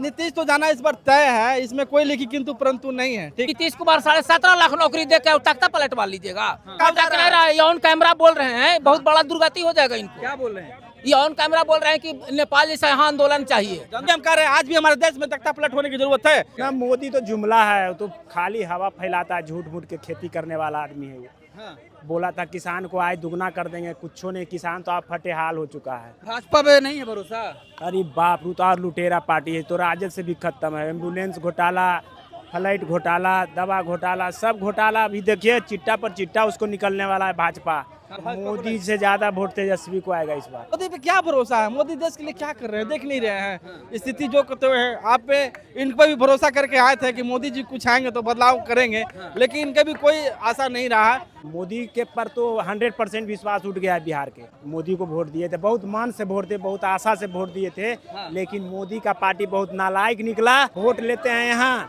नीतीश तो जाना इस बार तय है, इसमें कोई लिखी किंतु परंतु नहीं है। ठीक, नीतीश कुमार 17.5 लाख नौकरी दे के तख्ता पलट मार लीजिएगा। कब जाके कह रहा है ये ऑन कैमरा बोल रहे हैं, बहुत बड़ा दुर्गति हो जाएगा इनको। क्या बोल रहे हैं? ये ऑन कैमरा बोल रहे हैं कि नेपाल जैसा यहाँ आंदोलन चाहिए। हम कह रहे हैं आज भी हमारे देश में तख्ता पलट होने की जरूरत है। ना मोदी तो जुमला है, तो खाली हवा फैलाता है, झूठ मूठ के खेती करने वाला आदमी है वो। हाँ। बोला था किसान को आय दुगना कर देंगे, कुछो नहीं, किसान तो आप फटे हाल हो चुका है। भाजपा पे नहीं है भरोसा। अरे बाप रू, तो और लुटेरा पार्टी है, तो राजद से भी खत्म है। एम्बुलेंस घोटाला, फ्लाइट घोटाला, दवा घोटाला, सब घोटाला। अभी देखिए चिट्टा पर चिट्टा उसको निकलने वाला है भाजपा। मोदी से ज्यादा वोट तेजस्वी को आएगा इस बार। मोदी पे क्या भरोसा है? मोदी देश के लिए क्या कर रहे हैं देख नहीं रहे हैं। स्थिति जो करते हुए है आप पे, इन पर भी भरोसा करके आए थे कि मोदी जी कुछ आएंगे तो बदलाव करेंगे, लेकिन इनका भी कोई आशा नहीं रहा। मोदी के पर तो 100% विश्वास उठ गया है बिहार के। मोदी को वोट दिए थे, बहुत मान से वोट दिए, बहुत आशा से वोट दिए थे, लेकिन मोदी का पार्टी बहुत नालायक निकला। वोट लेते हैं यहाँ,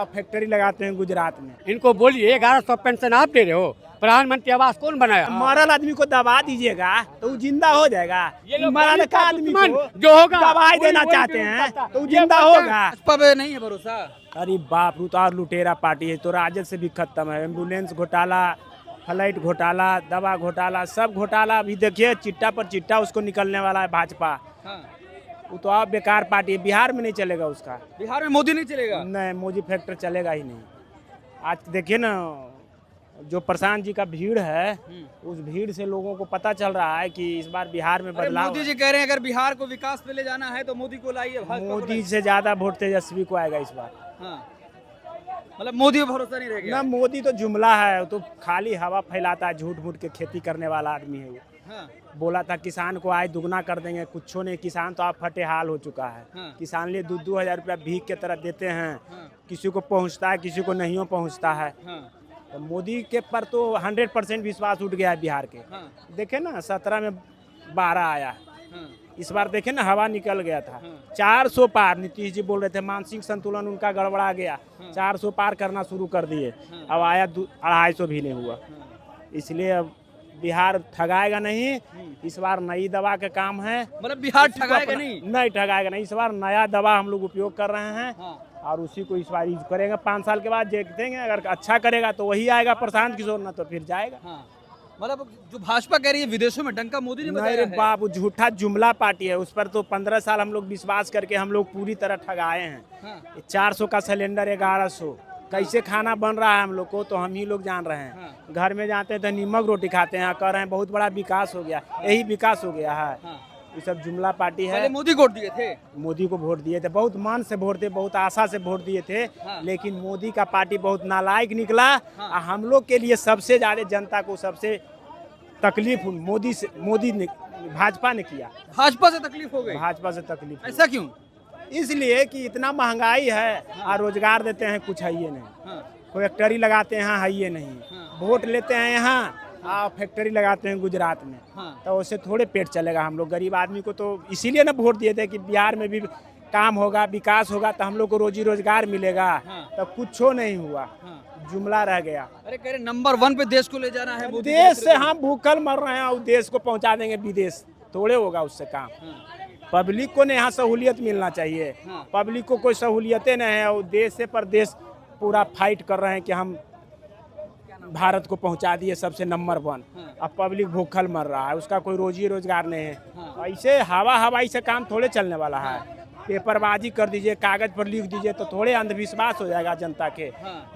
फैक्ट्री लगाते हैं गुजरात में। इनको बोलिए 1100 पेंशन आप दे रहे हो, प्रधानमंत्री आवास कौन बनाया? मरल आदमी को दबा दीजिएगा तो वो जिंदा हो जाएगा। मरल का आदमी को जो होगा दबाई देना चाहते हैं तो वो जिंदा होगा। भाजपा पे नहीं है भरोसा। अरे बाप रू, तो और लुटेरा पार्टी है, तो राजद से भी खत्म है। एम्बुलेंस घोटाला, फ्लाइट घोटाला, दवा घोटाला, सब घोटाला। अभी देखिए चिट्टा पर चिट्टा उसको निकलने वाला है भाजपा। वो तो आप बेकार पार्टी है, बिहार में नहीं चलेगा उसका। बिहार में मोदी नहीं चलेगा। नहीं, मोदी फैक्टर चलेगा ही नहीं। आज देखिए ना, जो प्रशांत जी का भीड़ है, उस भीड़ से लोगों को पता चल रहा है कि इस बार बिहार में बदलाव। मोदी जी कह रहे हैं अगर बिहार को विकास पे ले जाना है तो मोदी को लाइए। मोदी से ज्यादा वोट तेजस्वी को आएगा इस बार। मतलब मोदी पे भरोसा नहीं रहेगा। ना मोदी तो जुमला है, तो खाली हवा फैलाता है, झूठ मूठ के खेती करने वाला आदमी है वो। बोला था किसान को आय दुगना कर देंगे, कुछो नहीं, किसान तो आप फटे हाल हो चुका है। किसान लिए 2-2 हजार रुपया भीख के तरह देते हैं, किसी को पहुंचता है, किसी को नहीं पहुंचता है। तो मोदी के पर तो 100% विश्वास उठ गया है बिहार के। देखे ना 17 में 12 आया, इस बार देखे ना हवा निकल गया था। 400 पार, नीतीश जी बोल रहे थे मानसिक संतुलन उनका गड़बड़ा गया, 400 पार करना शुरू कर दिए, अब आया 250 भी नहीं हुआ। इसलिए अब बिहार ठगाएगा नहीं, इस बार नई दवा का काम है। मतलब बिहार ठगाएगा नहीं? नहीं ठगाएगा नहीं, इस बार नया दवा हम लोग उपयोग कर रहे हैं और उसी को इस बार यूज करेंगे। 5 साल के बाद देखेंगे, अगर अच्छा करेगा तो वही आएगा प्रशांत किशोर, ना तो फिर जाएगा। मतलब जो भाजपा कह रही है विदेशों में डंका मोदी ने बताया है। बाप, झूठा जुमला पार्टी है, उस पर तो 15 साल हम लोग विश्वास करके हम लोग पूरी तरह ठगाए हैं। 400 का सिलेंडर 1100, कैसे खाना बन रहा है हम लोग को तो हम ही लोग जान रहे हैं। घर में जाते हैं तो नीमक रोटी खाते हैं, कह रहे हैं बहुत बड़ा विकास हो गया, यही विकास हो गया है। ये सब जुमला पार्टी है। पहले मोदी को वोट दिए थे। मोदी को वोट दिए थे, बहुत मान से वोट दिए, बहुत आशा से वोट दिए थे, लेकिन मोदी का पार्टी बहुत नालायक निकला। हम लोग के लिए सबसे ज्यादा जनता को सबसे तकलीफ मोदी ने, भाजपा ने किया। भाजपा से तकलीफ हो गई? भाजपा से तकलीफ। ऐसा क्यों? इसलिए कि इतना महंगाई है और रोजगार देते हैं कुछ है ये नहीं, फैक्ट्री लगाते हैं है ये नहीं, वोट लेते हैं यहाँ फैक्ट्री लगाते हैं गुजरात में, तो उससे थोड़े पेट चलेगा। हम लोग गरीब आदमी को तो इसीलिए ना वोट दिए थे कि बिहार में भी काम होगा, विकास होगा, तो हम लोग को रोजी रोजगार मिलेगा। तो कुछ नहीं हुआ, जुमला रह गया। अरे कह रहे नंबर 1 पे देश को ले जाना है। देश से हम भूखल मर रहे हैं और देश को पहुंचा देंगे विदेश, थोड़े होगा उससे काम। पब्लिक को ने यहाँ सहूलियत मिलना चाहिए, पब्लिक को कोई सहूलियतें नहीं है और देश से प्रदेश पूरा फाइट कर रहे हैं कि हम भारत को पहुंचा दिए सबसे नंबर 1। अब पब्लिक भूखल मर रहा है, उसका कोई रोजी रोजगार नहीं है। ऐसे हवाई से काम थोड़े चलने वाला है। पेपरबाजी कर दीजिए, कागज पर लिख दीजिए तो थोड़े अंधविश्वास हो जाएगा जनता के।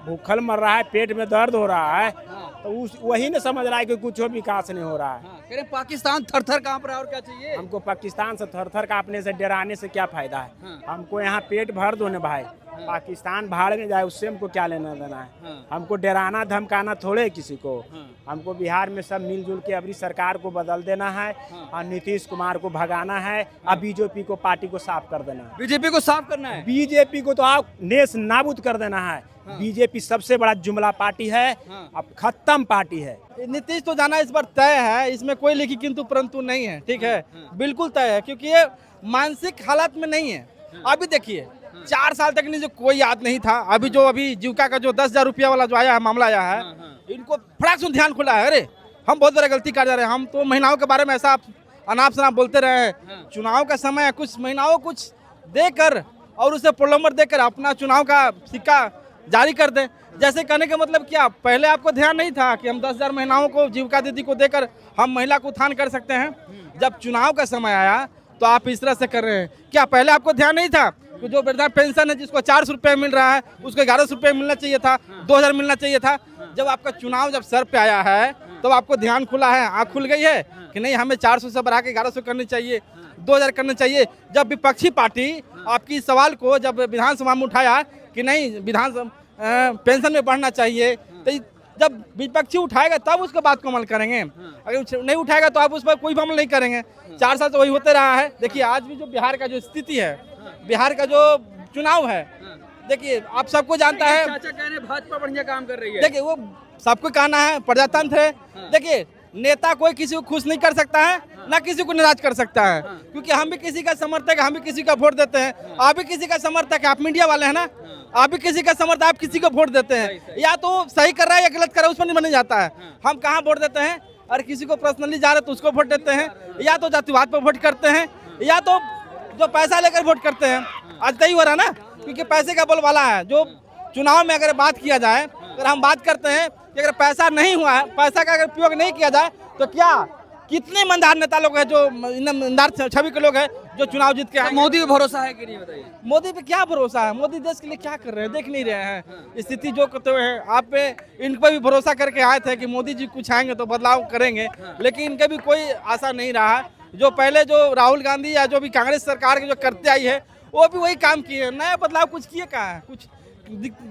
भूखल मर रहा है, पेट में दर्द हो रहा है, तो वही न समझ रहा है कि कुछ विकास नहीं हो रहा है। पाकिस्तान थर-थर कांप रहा है और क्या चाहिए हमको? पाकिस्तान से थर-थर कांपने से, डराने से क्या फायदा है? हमको यहाँ पेट भर दो न भाई, पाकिस्तान भाड़ में जाए उससे हमको क्या लेना देना है? हमको डराना धमकाना थोड़े किसी को। हमको बिहार में सब मिलजुल के अपनी सरकार को बदल देना है और नीतीश कुमार को भगाना है और बीजेपी को पार्टी को साफ कर देना है। बीजेपी को साफ करना है? बीजेपी को तो आप नेस नाबूद कर देना है। बीजेपी सबसे बड़ा जुमला पार्टी है, अब खत्म पार्टी है। नीतीश तो जाना इस बार तय है, इसमें कोई लिखी किंतु परंतु नहीं है। ठीक है, बिल्कुल तय है, क्योंकि ये मानसिक हालत में नहीं है। अभी देखिए 4 साल तक नहीं जो कोई याद नहीं था, अभी जीविका का जो 10,000 रुपया वाला जो आया है, मामला आया है, इनको फटाक से ध्यान खुला है। अरे हम बहुत बड़ा गलती कर जा रहे हैं, हम तो महिलाओं के बारे में ऐसा अनाप शनाप बोलते रहे हैं। चुनाव का समय है, कुछ महिलाओं कुछ देकर और उसे प्रलोभन देकर अपना चुनाव का सिक्का जारी कर दें। जैसे कहने का मतलब क्या, पहले आपको ध्यान नहीं था कि हम 10,000 महिलाओं को जीविका दीदी को देकर हम महिला को उत्थान कर सकते हैं? जब चुनाव का समय आया तो आप इस तरह से कर रहे हैं। क्या पहले आपको ध्यान नहीं था कि जो वृद्धा पेंशन है जिसको 400 रुपये मिल रहा है उसको 1100 रुपये मिलना चाहिए था, 2000 मिलना चाहिए था? जब आपका चुनाव जब सर पे आया है तो आपको ध्यान खुला है, आँख खुल गई है कि नहीं हमें 400 से बढ़ा के 1100 करनी चाहिए, 2000 करना चाहिए। जब विपक्षी पार्टी आपकी सवाल को जब विधानसभा में उठाया कि नहीं विधानसभा पेंशन में बढ़ना चाहिए, तो जब विपक्षी उठाएगा तब उसके बात को अमल करेंगे। अगर नहीं उठाएगा तो आप उस पर कोई अमल नहीं करेंगे। 4 साल से वही होते रहा है। देखिए आज भी जो बिहार का जो स्थिति है, बिहार का जो चुनाव है, देखिए आप सबको जानता है। चाचा कह रहे हैं भाजपा बढ़िया काम कर रही है। देखिए वो सबको कहना है, प्रजातंत्र है। देखिए नेता कोई किसी को खुश नहीं कर सकता है, ना किसी को नाराज कर सकता है, क्योंकि हम भी किसी का समर्थक, हम भी किसी का वोट देते हैं। आप भी किसी का समर्थक है, आप मीडिया वाले हैं ना, आप भी किसी का समर्थक, आप किसी को वोट देते हैं। या तो सही कर रहा है या गलत कर रहा है उस पर नहीं जाता है। हम कहाँ वोट देते हैं, और किसी को पर्सनली जा रहे तो उसको वोट देते हैं, या तो जातिवाद पर वोट करते हैं, या तो जो पैसा लेकर वोट करते हैं। आज तय हो रहा है ना, क्योंकि पैसे का बोलबाला है। जो चुनाव में अगर बात किया जाए, अगर हम बात करते हैं कि अगर पैसा नहीं हुआ है, पैसा का अगर उपयोग नहीं किया जाए तो क्या कितने ईमानदार नेता लोग हैं, जो ईमानदार छवि के लोग हैं जो चुनाव जीत के आए। मोदी पे भरोसा है कि नहीं बताइए? मोदी पे क्या भरोसा है? मोदी देश के लिए क्या कर रहे हैं देख नहीं रहे हैं। स्थिति जो करते हुए हैं आप पे, इन पर भी भरोसा करके आए थे कि मोदी जी कुछ आएंगे तो बदलाव करेंगे, लेकिन इनके भी कोई आशा नहीं रहा। जो पहले जो राहुल गांधी या जो भी कांग्रेस सरकार के जो करते आई है वो भी वही काम किए, नया बदलाव कुछ किए कहाँ है? कुछ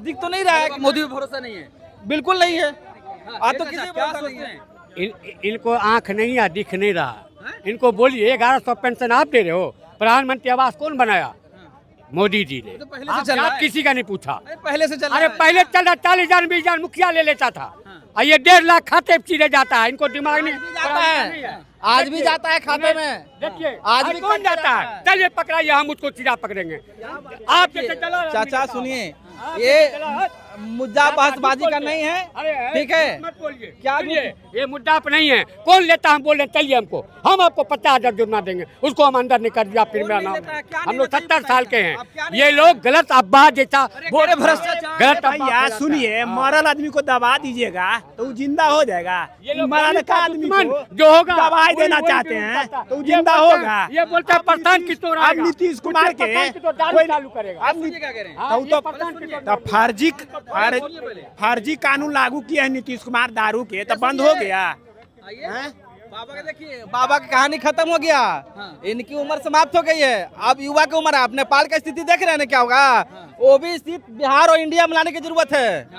दिख तो नहीं रहा है। मोदी पे भरोसा नहीं है? बिल्कुल नहीं है। आज तो क्या किसी क्या सोचते हैं? इनको आंख नहीं है, दिख नहीं रहा। इनको बोलिए 1100 पेंशन आप दे रहे हो, प्रधानमंत्री आवास कौन बनाया? मोदी जी ने। तो पहले से चल रहा है। किसी का नहीं पूछा। अरे पहले से चल रहा अरे है। पहले चल रहा 40,000 20,000 मुखिया ले लेता था, और ये 1.5 लाख खाते सीधे जाता है। इनको दिमाग नहीं जाता है, आज भी जाता है खाते में। देखिए आज आज भी कौन जाता है? चलिए पकड़ाइए, हम उसको सीधा पकड़ेंगे। आप जैसे चला चाचा सुनिए, ये मुद्दा बहसबाजी का नहीं है, ठीक है? मत बोलिए। क्या ये मुद्दा पर नहीं है। कौन लेता? हम बोल रहे हैं चलिए हमको, हम आपको 50,000 जुर्माना देंगे। उसको हम अंदर नहीं कर दिया, फिर मेरा नाम। हम लोग 70 साल के हैं। ये लोग गलत अफवाह जैसा बोले भ्रष्टाचार। गलत भाई यार सुनिए, मरल आदमी को दबा दीजिएगा तो वो जिंदा हो जाएगा। मरल का आदमी को जो होगा दवाई देना चाहते हैं तो वो जिंदा होगा। ये बोलता है प्रशांत किशोर अब नीतीश कुमार के कोई चालू करेगा। अब क्या कह रहे हैं? हाँ, तो ये प्रशांत किशोर फर्जी कानून लागू किया है नीतीश कुमार दारू के, तो बंद हो गया। हैं? बाबा का देखिए, बाबा की कहानी खत्म हो गया। इनकी उम्र समाप्त हो गई है, अब युवा की उम्र है। आप नेपाल का स्थिति देख रहे हैं ना क्या होगा? वो भी स्थिति बिहार और इंडिया में लाने की जरूरत है।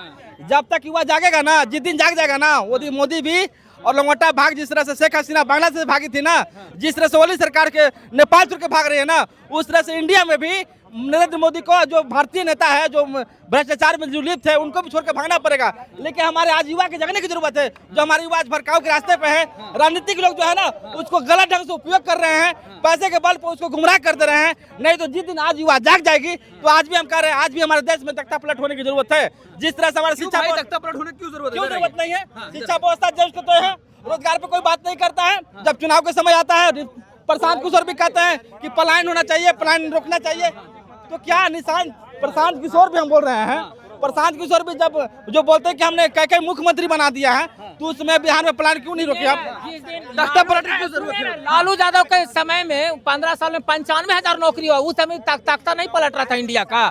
जब तक युवा जागेगा ना, जिस दिन जाग जाएगा ना, वो दिन मोदी भी और लंगोटा भाग, जिस तरह से शेख हसीना बांग्लादेश से भागी थी ना, जिस तरह से ओली सरकार के नेपाल छोड़ के भाग रही है ना, उस तरह से इंडिया में भी नरेंद्र मोदी को, जो भारतीय नेता है जो भ्रष्टाचार में जो लिप्त है, उनको भी छोड़ के भागना पड़ेगा। लेकिन हमारे आज युवा के जगने की जरूरत है। जो हमारे युवा आज भड़काऊ के रास्ते पे है, राजनीतिक लोग जो है ना उसको गलत ढंग से उपयोग कर रहे हैं, पैसे के बल पर उसको गुमराह कर दे रहे हैं। नहीं तो जिस दिन आज युवा जाग जाएगी तो आज भी हम कह रहे हैं, आज भी हमारे देश में तख्ता पलट होने की जरूरत है। जिस तरह से हमारे शिक्षा तख्ता पलट होने की क्यों जरूरत नहीं है? शिक्षा व्यवस्था जस्ट तो है, रोजगार पे कोई बात नहीं करता है। जब चुनाव का समय आता है, प्रशांत किशोर भी कहते हैं कि पलायन होना चाहिए, पलायन रोकना चाहिए। तो क्या निशान प्रशांत किशोर भी हम बोल रहे हैं, प्रशांत किशोर भी जब जो बोलते हैं कि हमने कई मुख्यमंत्री बना दिया है, तो उसमें बिहार में प्लान क्यों नहीं रोके आप? तख्ता पलट की क्यों जरूरत है? लालू यादव के समय में 15 साल में 95,000 नौकरी हुआ। उस समय तख्ता नहीं पलट रहा था इंडिया का।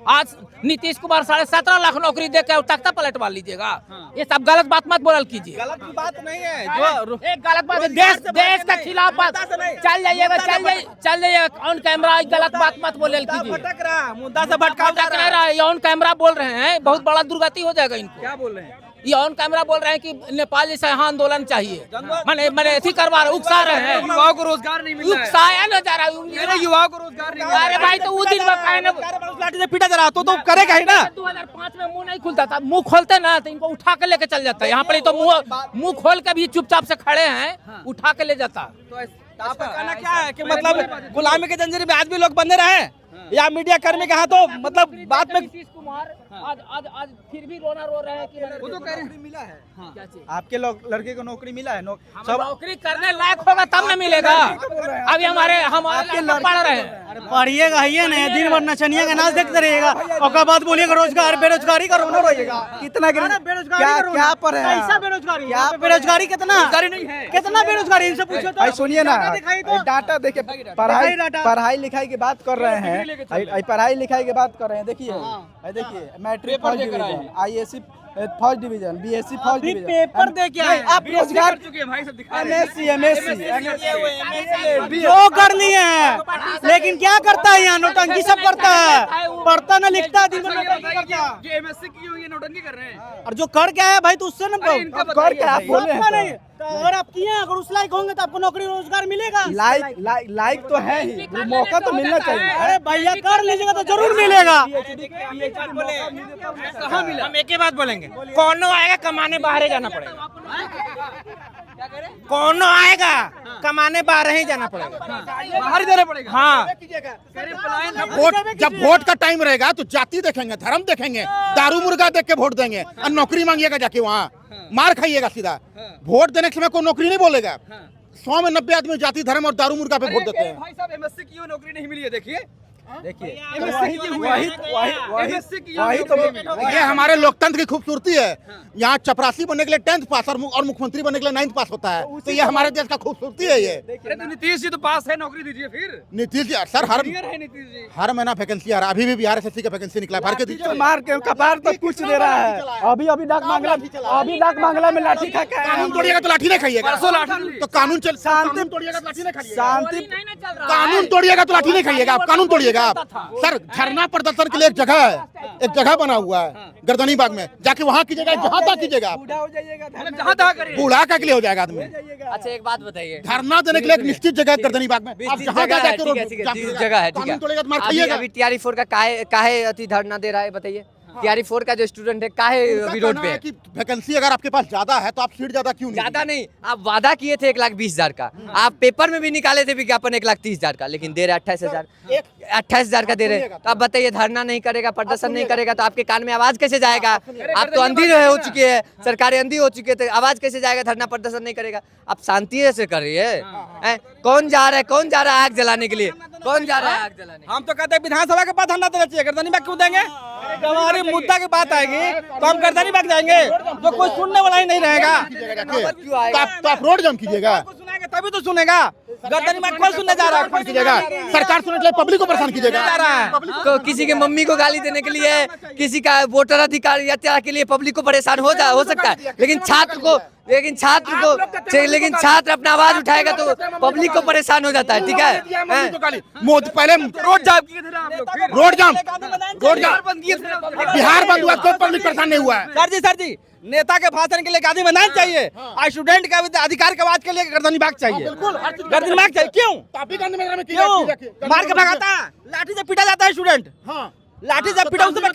आज नीतीश कुमार 17.5 लाख नौकरी देकर तख्ता पलटवा लीजिएगा। ये सब गलत बात मत बोल कीजिए। गलत की बात नहीं है, जो एक गलत बात है, देश का खिलाफ बात। चल जाइएगा ऑन कैमरा, गलत बात मत बोले कीजिए। भटक रहा, मुद्दा से भटकाव जा भटक रहा है। रहा है, ये ऑन कैमरा बोल रहे हैं, बहुत बड़ा दुर्गति हो जाएगा इनको। क्या बोल रहे हैं? ये ऑन कैमरा बोल रहे हैं कि नेपाल जैसा यहाँ आंदोलन चाहिए। मैंने ऐसी करवा रहे, उकसा रहे हैं। युवाओं को रोजगार नहीं मिल रहा है। उकसाया न जा रहा मेरे युवाओं को रोजगार नहीं मिल रहा है। अरे भाई तो उस दिन में लाठी से पीटा जा रहा तो करेगा ही ना। 2005 में मुंह नहीं खुलता था, मुंह खोलते ना तो इनको उठा के लेके चल जाता। यहाँ पर तो मुंह खोल के भी चुपचाप से खड़े हैं, उठा के ले जाता। तो आपका कहना क्या है कि मतलब गुलामी के जंजीर में आज भी लोग बंधे रहे? या मीडिया कर्मी कहा तो मतलब बात में नीतीश कुमार आज फिर भी रोना रो रहे हैं कि वो तो कह रहे हैं मिला है क्या चीज? आपके लड़के को नौकरी मिला है सब नौकरी करने लायक होगा तब न मिलेगा। अभी हमारे लड़के पढ़ रहे हैं। पढ़िएगा ये नहीं दिन भर नचनिया का नाच देखते रहिएगा और बाद बोलिएगा रोजगार बेरोजगारी का रोना रहिएगा। कितना बेरोजगारी क्या पर है कैसा बेरोजगारी क्या बेरोजगारी कितना नहीं है। कितना बेरोजगारी इनसे पूछो तो सुनिए ना डाटा देखे पढ़ाई लिखाई की बात कर रहे हैं पढ़ाई लिखाई की बात कर रहे हैं देखिए matric first division ISC first division BSc first division paper दे के आए आप रोजगार भाई सब दिखा एमएससी जो कर लिए हैं लेकिन क्या करता है यहाँ नौटंकी सब करता है पढ़ता ना लिखता है दिन भर नौटंकी करता है जो एमएससी की हुई है नौटंकी कर रहे हैं और जो कर क्या है भाई तो उससे ना कर क्या आप बोले नहीं तो अगर आप किए अगर उस लायक होंगे तो आपको नौकरी रोजगार मिलेगा। लाइक तो है ही मौका तो मिलना चाहिए। अरे भैया कर लीजिएगा तो जरूर मिलेगा। कहाँ मिला? हम एक ही बात बोलेंगे, कौनो आएगा कमाने बाहर ही जाना पड़ेगा। कौनो आएगा कमाने बाहर ही जाना पड़ेगा। बाहर ही देना पड़ेगा। हाँ जब वोट का टाइम रहेगा तो जाति देखेंगे, धर्म देखेंगे, दारू मुर्गा देख के वोट देंगे और नौकरी मांगिएगा जाके वहाँ मार खाइएगा सीधा। वोट देने के समय कोई नौकरी नहीं बोलेगा। 100 में 90 आदमी जाति धर्म और दारू मुर्गा पे वोट देते हैं। भाई साहब एमएससी की हुई नौकरी नहीं मिली है देखिए ये हमारे लोकतंत्र की खूबसूरती है। यहाँ चपरासी बनने के लिए 10th पास और मुख्यमंत्री बनने के लिए 9th पास होता है। तो ये हमारे देश का खूबसूरती है। ये अरे तो नीतीश जी तो पास है, नौकरी दीजिए फिर। नीतीश जी सर हर है नीतीश जी हर महीना वैकेंसी आ रहा है। अभी भी बिहार एसएससी का वैकेंसी निकला है। भर के दीजिए। मार के कपार तक कुछ दे रहा है। अभी डाक मांगला में लाठी खा के कानून तोड़िएगा तो लाठी नहीं खाइएगा। तो कानून चल शांति तोड़िएगा तो लाठी नहीं खाइएगा। शांति कानून तोड़िएगा तो लाठी नहीं खाइएगा। आप कानून तोड़िएगा आप। सर धरना प्रदर्शन के लिए एक जगह बना हुआ है गर्दनी बाग में, जाके वहाँ कीजिएगा, जहाँ तक कीजिएगा आप। जहाँ तक करिए बूढ़ा का के लिए हो जाएगा आदमी। अच्छा एक बात बताइए, धरना देने के लिए एक निश्चित जगह है गर्दनी बाग में। आप जहाँ जगह है, जाके ठीक है, ठीक है, जिस जगह है, ठीक है। तोड़ेगा तो मार अभी खाइएगा। अभी टीआरई 4 का काहे अति धरना दे रहा है बताइए। टीआरई 4 का जो स्टूडेंट है काहे अभी रोड पे है? कि वैकेंसी अगर आपके पास ज्यादा है तो आप सीट ज्यादा क्यों नहीं? ज्यादा नहीं, आप वादा किए थे 1,20,000 का, आप पेपर में भी निकाले थे विज्ञापन 1,30,000 का, लेकिन दे रहे 28,000 का दे रहे। तो आप बताइए धरना नहीं करेगा, प्रदर्शन नहीं करेगा तो आपके कान में आवाज कैसे जाएगा? आप तो अंधी हो चुकी है, सरकारें अंधी हो चुकी है, तो आवाज कैसे जाएगा? धरना प्रदर्शन नहीं करेगा। आप शांति से करिए। कौन जा रहा है आग जलाने के लिए? कौन जा रहा है आग जलाने? हम तो कहते हैं विधानसभा के पास धरना देना चाहिए। गर्दनी बाग क्यों देंगे? जब हमारी मुद्दा की बात आएगी तो हम गर्दनी बाग जाएंगे, तो कोई सुनने वाला ही नहीं रहेगा। तो आप रोड जाम कीजिएगा। सुनेंगे तभी तो सुनेगा। गर्दनी बाग कौन सुनने जा रहा है? कीजिएगा सरकार सुनने के लिए पब्लिक को परेशान कीजिएगा। जा रहा है तो किसी के मम्मी को गाली देने के लिए, किसी का वोटर अधिकार यात्रा के लिए पब्लिक को परेशान हो सकता है, लेकिन छात्र अपना आवाज उठाएगा तो पब्लिक को परेशान हो जाता है। ठीक है, मोदी पहले रोड जाम किए थे ना आप लोग, फिर रोड जाम बंद किए थे। बिहार बंद हुआ, कोई पब्लिक परेशान नहीं हुआ है। सर जी नेता के भाषण के लिए गांधी मैदान चाहिए और स्टूडेंट का अधिकार के आवाज के लिए गर्दनी बाग चाहिए। गर्दनी बाग चाहिए। क्यों मार के भगाता है? लाठी से पीटा जाता है स्टूडेंट। लाठी से पीटा उसमें